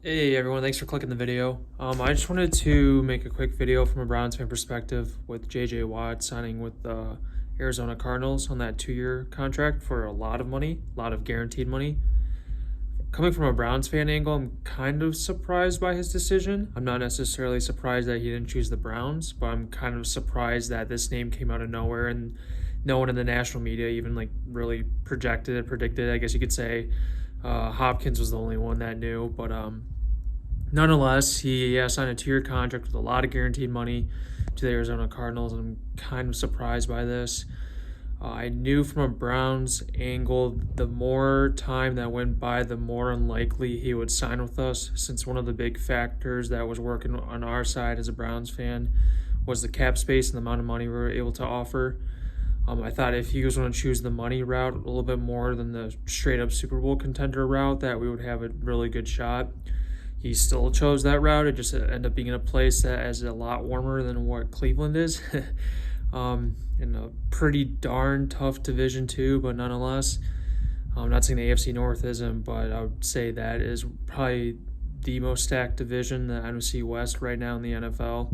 Hey everyone, thanks for clicking the video. I just wanted to make a quick video from a Browns fan perspective with JJ Watt signing with the Arizona Cardinals on that 2-year contract for a lot of money, a lot of guaranteed money. Coming from a Browns fan angle, I'm kind of surprised by his decision. I'm not necessarily surprised that he didn't choose the Browns, but I'm kind of surprised that this name came out of nowhere and no one in the national media even really predicted. I guess you could say Hopkins was the only one that knew, but nonetheless, he signed a 2-year contract with a lot of guaranteed money to the Arizona Cardinals, and I'm kind of surprised by this. I knew from a Browns angle, the more time that went by, the more unlikely he would sign with us, since one of the big factors that was working on our side as a Browns fan was the cap space and the amount of money we were able to offer. I thought if he was going to choose the money route a little bit more than the straight-up Super Bowl contender route, that we would have a really good shot. He still chose that route. It just ended up being in a place that is a lot warmer than what Cleveland is. In a pretty darn tough division too, but nonetheless, I'm not saying the AFC North isn't, but I would say that is probably the most stacked division, the NFC West right now in the NFL.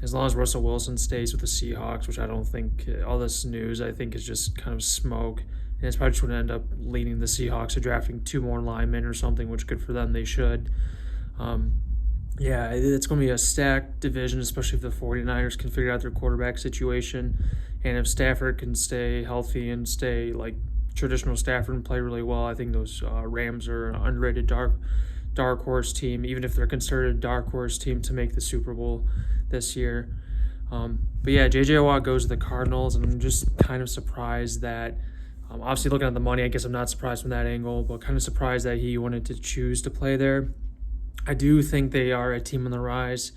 As long as Russell Wilson stays with the Seahawks, which I don't think, all this news I think is just kind of smoke. And it's probably just going to end up leading the Seahawks to drafting 2 more linemen or something, which good for them. They should. It's going to be a stacked division, especially if the 49ers can figure out their quarterback situation. And if Stafford can stay healthy and stay like traditional Stafford and play really well, I think those Rams are an underrated dark horse team, even if they're considered a dark horse team to make the Super Bowl this year. JJ Watt goes to the Cardinals, and I'm just kind of surprised that obviously, looking at the money, I guess I'm not surprised from that angle, but kind of surprised that he wanted to choose to play there. I do think they are a team on the rise.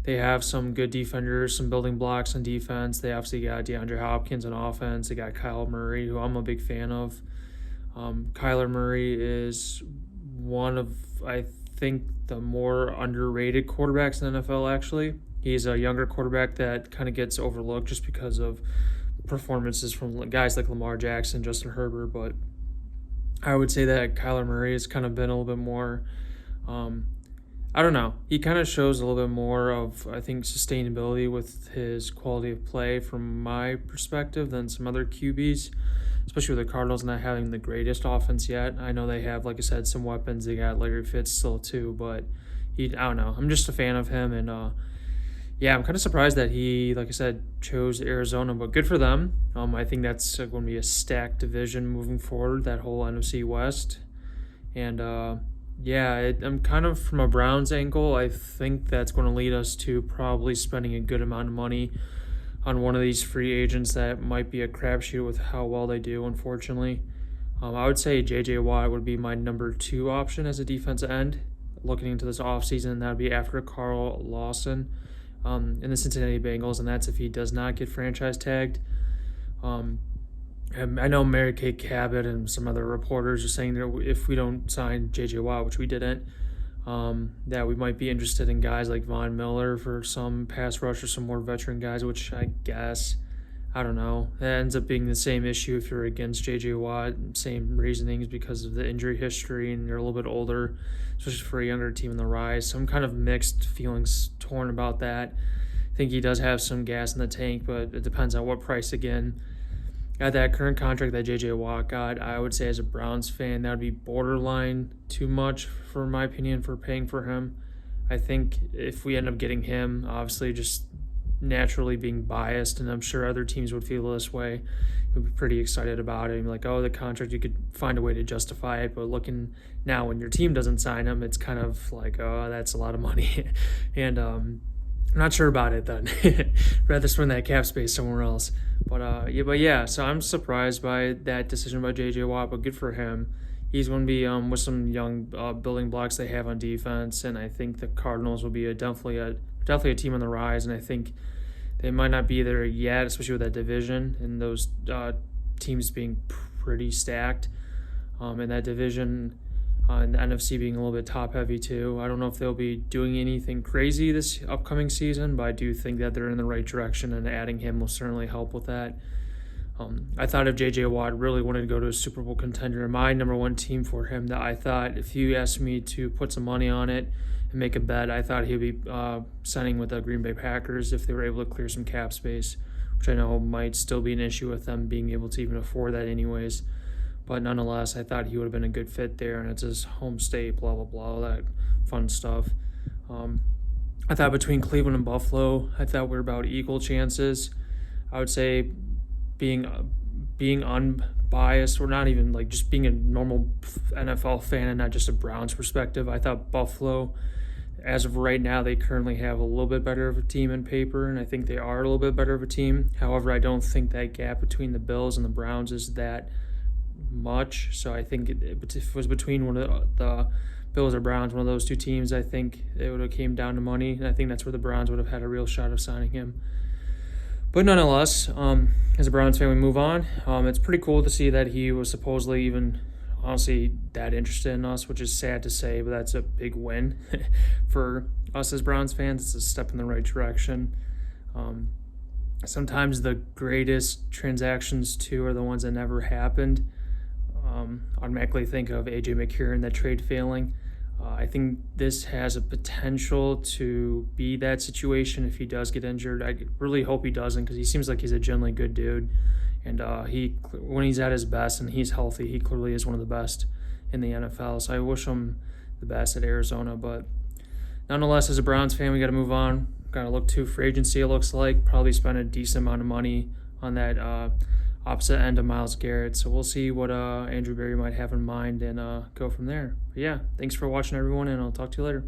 They have some good defenders, some building blocks on defense. They obviously got DeAndre Hopkins on offense. They got Kyle Murray, who I'm a big fan of. Kyler Murray is one of, I think, the more underrated quarterbacks in the NFL, actually. He's a younger quarterback that kind of gets overlooked just because of performances from guys like Lamar Jackson, Justin Herbert, but I would say that Kyler Murray has kind of been a little bit more, I don't know, he kind of shows a little bit more of, I think, sustainability with his quality of play from my perspective than some other QBs, especially with the Cardinals not having the greatest offense yet. I know they have, like I said, some weapons. They got Larry Fitz still too, but I don't know. I'm just a fan of him, and I'm kind of surprised that he, like I said, chose Arizona, but good for them. I think that's going to be a stacked division moving forward, that whole NFC West. And I'm kind of from a Browns angle, I think that's going to lead us to probably spending a good amount of money on one of these free agents that might be a crapshoot with how well they do, unfortunately. I would say J.J. Watt would be my number 2 option as a defensive end looking into this offseason. That would be after Carl Lawson in the Cincinnati Bengals, and that's if he does not get franchise tagged. I know Mary Kay Cabot and some other reporters are saying that if we don't sign J.J. Watt, which we didn't, that we might be interested in guys like Von Miller for some pass rush or some more veteran guys, which I guess, I don't know. That ends up being the same issue if you're against J.J. Watt, same reasonings because of the injury history and you're a little bit older, especially for a younger team in the rise. So I'm kind of mixed feelings, torn about that. I think he does have some gas in the tank, but it depends on what price again. At that current contract that J.J. Watt got, I would say as a Browns fan, that would be borderline too much, for my opinion, for paying for him. I think if we end up getting him, obviously just naturally being biased, and I'm sure other teams would feel this way, would be pretty excited about it. Like, the contract, you could find a way to justify it, but looking now when your team doesn't sign him, it's kind of like, that's a lot of money. And I'm not sure about it then. Rather spend that cap space somewhere else. So I'm surprised by that decision by J.J. Watt, but good for him. He's going to be with some young building blocks they have on defense, and I think the Cardinals will be definitely a team on the rise, and I think they might not be there yet, especially with that division and those teams being pretty stacked in that division. And the NFC being a little bit top-heavy too. I don't know if they'll be doing anything crazy this upcoming season, but I do think that they're in the right direction, and adding him will certainly help with that. I thought if J.J. Watt really wanted to go to a Super Bowl contender, my number one team for him, that I thought if you asked me to put some money on it and make a bet, I thought he'd be signing with the Green Bay Packers if they were able to clear some cap space, which I know might still be an issue with them being able to even afford that anyways. But nonetheless, I thought he would have been a good fit there, and it's his home state, blah, blah, blah, all that fun stuff. I thought between Cleveland and Buffalo, I thought we were about equal chances. I would say being unbiased, or not even like just being a normal NFL fan and not just a Browns perspective, I thought Buffalo, as of right now, they currently have a little bit better of a team in paper, and I think they are a little bit better of a team. However, I don't think that gap between the Bills and the Browns is that much. So I think if it was between one of the Bills or Browns, one of those two teams, I think it would have came down to money, and I think that's where the Browns would have had a real shot of signing him. But nonetheless, as a Browns fan, we move on. It's pretty cool to see that he was supposedly even, honestly, that interested in us, which is sad to say, but that's a big win for us as Browns fans. It's a step in the right direction. Sometimes the greatest transactions, too, are the ones that never happened. Automatically think of A.J. McCarron, that trade failing. I think this has a potential to be that situation if he does get injured. I really hope he doesn't, because he seems like he's a genuinely good dude. And when he's at his best and he's healthy, he clearly is one of the best in the NFL. So I wish him the best at Arizona. But nonetheless, as a Browns fan, we got to move on. Got to look to free agency, it looks like. Probably spend a decent amount of money on that opposite end of Myles Garrett. So we'll see what Andrew Berry might have in mind and go from there. But yeah, thanks for watching, everyone, and I'll talk to you later.